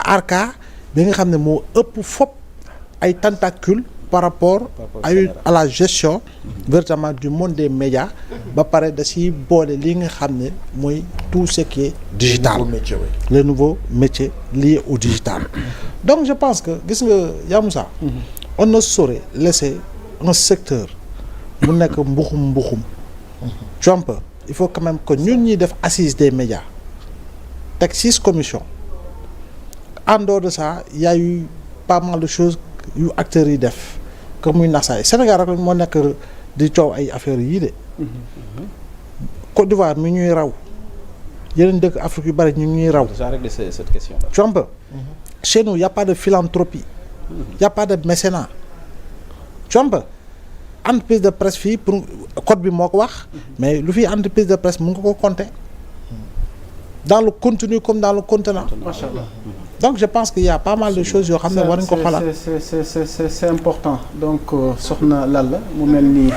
ARCA bi nga xam ne moo ëpp fop ay tentacules par rapport à la gestion véritablement du monde des médias ba pare da si boole li nga xam ne mooy tout ce qui est digital les nouveaux métiers liés au digital donc je pense que gis nga Yamoussa on ne saurait laisser un secteur mu nekk mbuxum tu vois un peu il faut quand même que ñun ñuy def assise des médias teg 6 commissions en dehors de ça il y a eu pas mal de choses yu acteurs yi def comme muy nasaay Sénégal rek moo nekk di coow ay affaires yii de Côte d'Ivoire mi ñuy raw yeneen dëkk Afrique yu bari ñu ñuy raw. J'ai réglé cette question là. Tu vois un peu chez nous y a pas de philanthropie y a pas de mécénat tu vois un peu entreprise de presse fii pour code bi moo ko wax mais lu fi entreprise de presse mu nga ko compter dans le contenu comme dans le contenant. Macha Allah. Donc je pense qu'il y a pas mal de choses yoo xam ne war nañu ko xalaat. c'est important donc soxna Lalla mu mel ni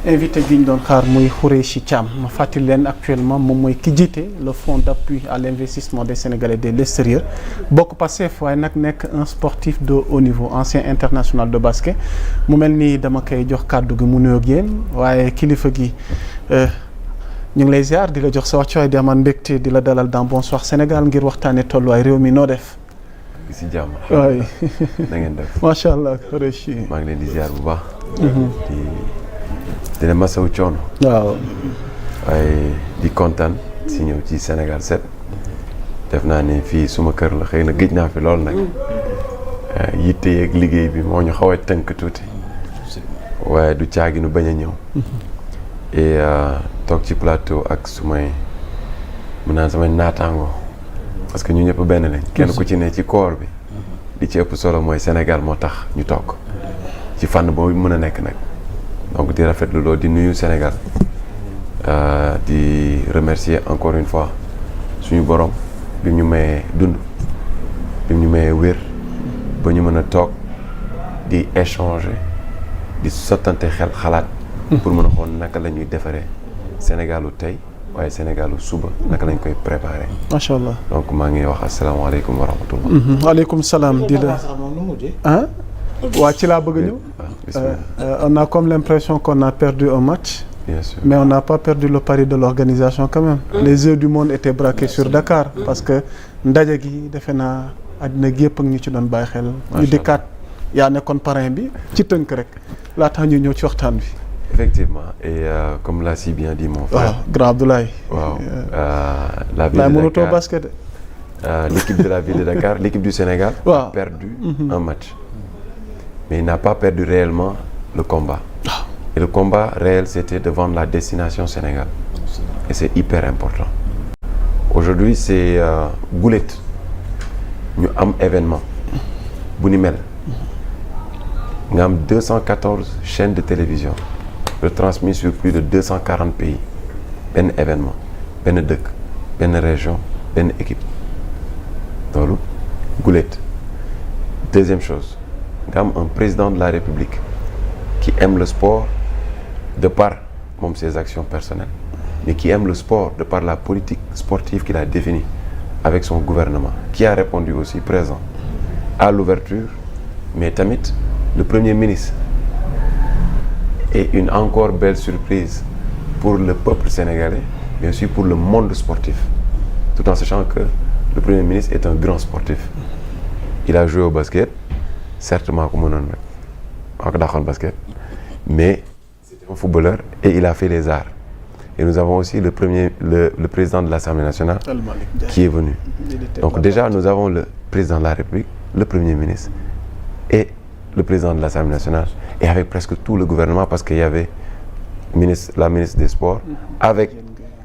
invité bi ñu doon xaar muy Khoureychi Thiam ma fàttali leen actuellement moom mooy ki jiite le fonds d'appui à l'investissement des Sénégalais de l'extérieur bokk Pastef waaye nag nekk un sportif de haut niveau ancien international de basket mu mel ni dama koy jox kàddu gi mu nuyoog yéen waaye kilifa gi ñu ngi lay ziar di la jox sa wàccuwaay di amaan mbégte di la dalal dans Bonsoir Sénégal ngir waxtaanee tolluwaay réew mi noo def. si jàmm. waay na ngeen def. macha allah Khoureychi. maa ngi leen di ziar bu baax. di leen masawu coono. waaw. waaye di kontaan si ñëw ci Sénégal 7 def naa ni fii suma kër la xëy na gëj naa fi lool nag yitte yeeg liggéey bi moo ñu xaw a tënk tuuti waaye du caaginu bañ a ñëw. et toog ci plateau ak sumay mun naan samay naataango parce que ñu ñëpp benn lañ. kenn ku ci ne ci koor bi li ci ëpp solo mooy Sénégal moo tax ñu toog ci fànn boobu mën a nekk nag donc di rafetlu loolu di nuyu Sénégal di remercier encore une fois suñu borom bi ñu mayee dund bi ñu mayee wér ba ñu mën a toog di échanger di sottante xel xalaat. pour mën a xool naka la ñuy defaree Sénégalu tey waaye Sénégalu suba naka lañ koy préparer. macha allah donc maa ngi wax asalaamaaleykum wa rahmatullah. waaleykum salaam di la ah. waa ci laa bëgg a ñëw. On a comme l'impression qu'on a perdu un match. Bien sûr. Mais on n'a pas perdu le pari de l'organisation quand même. Les yeux du monde étaient braqués sur Dakar parce que ndaje gi defe naa àddina gi yëpp ak ñu ci doon bàyyi xel. ñu dikkaat yaa nekkoon parrain bi ci tënk rek laata ñu ñëw ci waxtaan bi. Effectivement et comme l'a si bien dit mon frère. Grand Abdoulaye. waaw la ville de Dakar basket. L'équipe de la ville de Dakar, l'équipe du Sénégal a perdu un match. Mais il n'a pas perdu réellement le combat. Et le combat réel, c'était de vendre la destination Sénégal. Et c'est hyper important. Aujourd'hui, c'est Goulet. Nous avons un événement. Bounimel. Nous avons 214 chaînes de télévision retransmises sur plus de 240 pays. Ben événement, ben dëkk, ben région, ben équipe. Donc, Goulet. Deuxième chose, nous avons un président de la République qui aime le sport de par ses actions personnelles, mais qui aime le sport de par la politique sportive qu'il a définie avec son gouvernement, qui a répondu aussi présent à l'ouverture, mais tamit le Premier ministre est une encore belle surprise pour le peuple sénégalais, mais aussi pour le monde sportif, tout en sachant que le Premier ministre est un grand sportif. Il a joué au basket, certainement comme on basket, mais c'est un footballeur et il a fait les arts. Et nous avons aussi le président de l'Assemblée nationale qui est venu. Donc déjà, nous avons le président de la République, le Premier ministre et le président de l'Assemblée nationale, et avec presque tout le gouvernement, parce qu'il y avait la ministre des Sports, avec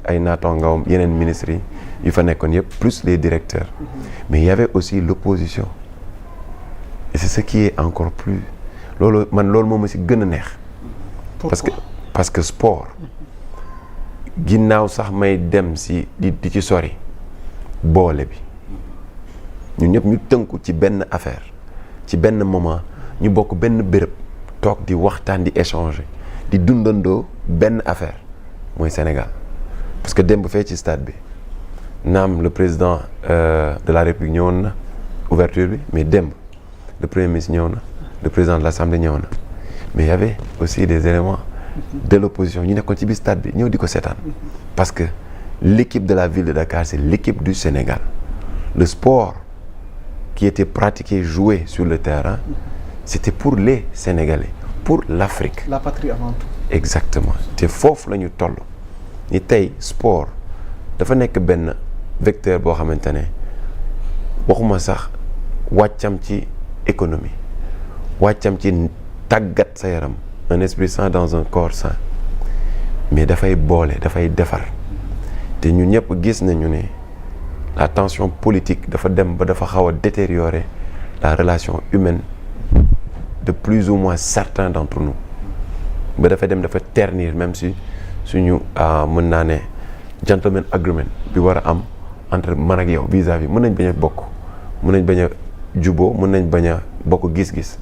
Aïnata Ngom, Yenen Ministry, plus les directeurs. Mais il y avait aussi l'opposition. Et c'est ce qui est encore plus... Parce que sport, ginnaaw sax may dem si di ci sori boole bi ñun ñëpp ñu tënku ci benn affaire ci benn moment ñu bokk benn béréb toog di waxtaan di échanger di dundandoo benn affaire mooy Sénégal. Parce que démb fee ci stade bi naam le président de la République ñëwoon na ouverture bi mais démb le premier ministre ñëw na le président de l'Assemblée ñëw na mais il y avait aussi des éléments de l'opposition ñu nekkoon ci biir stade bi ñëw di ko seetaan parce que l'équipe de la ville de Dakar c'est l'équipe du Sénégal le sport qui était pratiqué joué sur le terrain c'était pour les Sénégalais pour l'Afrique. La patrie avant tout. Exactement te foofu la ñu toll ni tey sport dafa nekk benn vecteur boo xamante ne waxuma sax wàccam ci économie wàccam ci tàggat sa yaram un esprit sain dans un corps sain mais dafay boole dafay defar te ñu ñëpp gis nañu ne la tension politique dafa dem ba dafa xaw a détériorer la relation humaine de plus ou moins certains d'entre nous ba dafa dem dafa ternir même si suñu mën naa ne gentleman agreement bi war a am entre man ak yow vis-à-vis mën nañ bañ a bokk mën nañ bañ a juboo mën nañ bañ a bokk gis-gis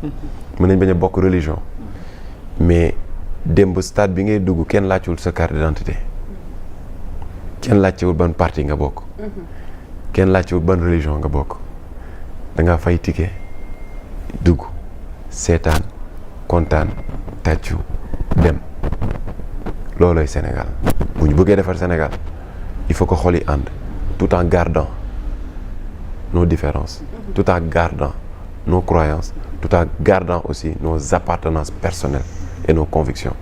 mën nañ bañ a bokk religion mais démb stade bi ngay dugg kenn laajtewul sa carte d'identité kenn laajtewul ban parti nga bokk kenn laajtewul ban religion nga bokk da nga fay ticket dugg seetaan kontaan tàccu dem loolooy Sénégal bu ñu bëggee defar Sénégal il faut que xol yi ànd tout en gardant nos différences tout en gardant nos croyances tout en gardant aussi nos appartenances personnelles et nos convictions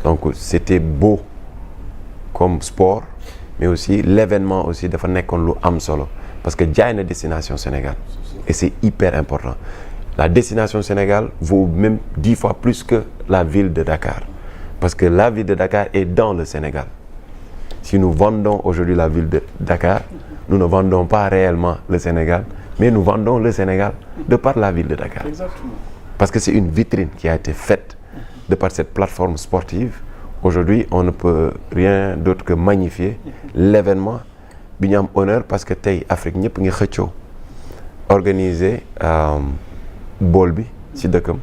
donc c'était beau comme sport mais aussi l'événement aussi dafa nekkoon lu am solo parce que jaay na destination Sénégal et c'est hyper important la destination Sénégal vaut même 10 fois plus que la ville de Dakar parce que la ville de Dakar est dans le Sénégal si nous vendons aujourd'hui la ville de Dakar nous ne vendons pas réellement le Sénégal mais nous vendons le Sénégal de par la ville de Dakar. Exactement. Parce que c'est une vitrine qui a été faite de par cette plateforme sportive. Aujourd'hui, on ne peut rien d'autre que magnifier l'événement bi ñu am honneur parce que tey Afrique ñëpp ngi xëccoo organiser bool bi ci dëkkam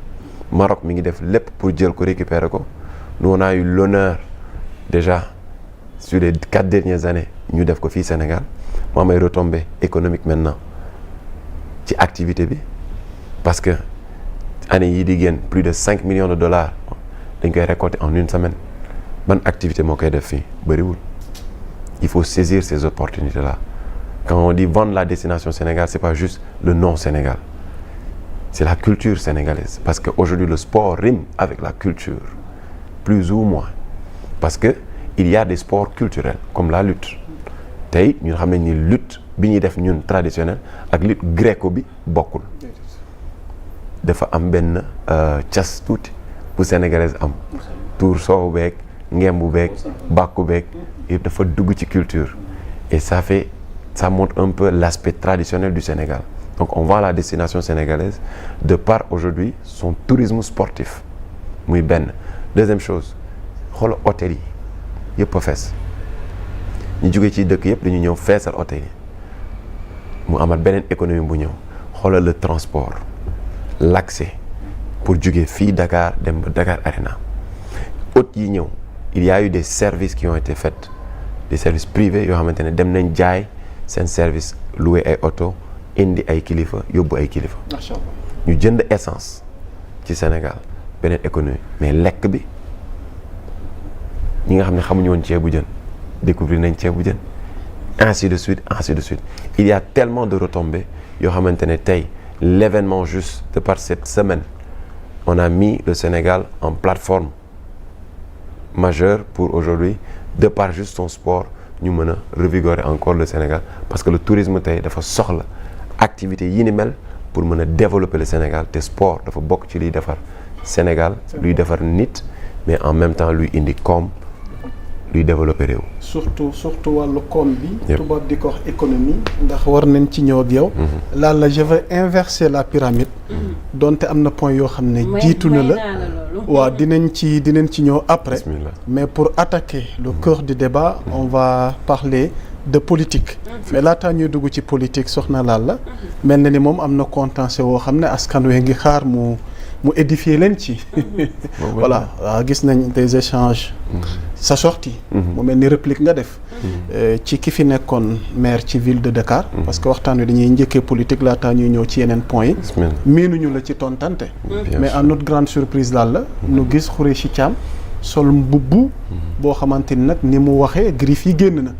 Maroc mi ngi def lépp pour jël ko récupérer ko nous on a eu l'honneur déjà sur les 4 dernières années ñu def ko fii Sénégal mu am ay retombées économiques maintenant ci activité bi parce que année yii di génn plus de 5 millions de dollars dañ koy récolter en une semaine ban activité moo koy def fii bëriwul il faut saisir ces opportunités-là quand on dit vendre la destination Sénégal c'est pas juste le nom Sénégal c'est la culture sénégalaise parce que aujourd'hui le sport rime avec la culture plus ou moins parce que il y a des sports culturels comme la lutte tey ñun xam nañ ni lutte bi ñuy def ñun traditionnel ak lutte gréco bi bokkul dafa am benn cas tuuti bu sénégalaise am tour soow beeg ngembu beeg bàkku beeg yëpp dafa dugg ci culture et ça montre un peu l'aspect traditionnel du Sénégal donc on vend la destination sénégalaise de par aujourd'hui son tourisme sportif muy benn deuxième chose xoolal hôtel yi yëpp a fees ñu jógee ci dëkk yëpp dañu ñëw feesal hôtel yi mu amat beneen économie bu ñëw xoolal le transport l'accès pour jógee fii Dakar dem ba Dakar Arena hôtes yi ñëw il y a eu des services qui ont été faits des services privés yoo xamante ne dem nañ jaay seen service louer ay oto indi ay kilifa yóbbu ay kilifa ñu jënd essence ci Sénégal beneen économie mais lekk bi ñi nga xam ne xamuñu woon ceebu jën découvrir nañ ceebu jën ainsi de suite il y a tellement de retombées yoo xamante ne tey l'événement juste de par cette semaine on a mis le Sénégal en plateforme majeure pour aujourd'hui de par juste son sport ñu mën a revigorer encore le Sénégal parce que le tourisme tey dafa soxla activité yi ni mel pour mën a développer le Sénégal te sport dafa bokk ci liy defar Sénégal luy defar nit mais en même temps luy indi koom luy développer réew. surtout wàllu koom bi. tubaab di ko wax économie. ndax war nañ ci ñëw ak yow. la je vais inverser la pyramide. donte am na point yoo xam ne jiitu na la. waaw dinañ ci ñëw après. Bismillah. Mais pour attaquer le cœur du débat on va parler de politique. mais laataa ñuy dugg ci politique soxna Lalla. mel na ni moom am na contentieux woo xam ne askan wi ngi xaar mu mu édifier leen ci. voilà gis nañ des échanges. sa sortie mu mel ni réplique nga def. ci ki fi nekkoon maire ci ville de Dakar. parce que waxtaan wi dañuy njëkkee politique laataa ñuy ñëw ci yeneen points yi. miinuñu la ci tontante. mais à notre grande surprise daal la. nu gis Khoureychi Thiam sol mbubb boo xamante ni nag ni mu waxee griff yi génn na.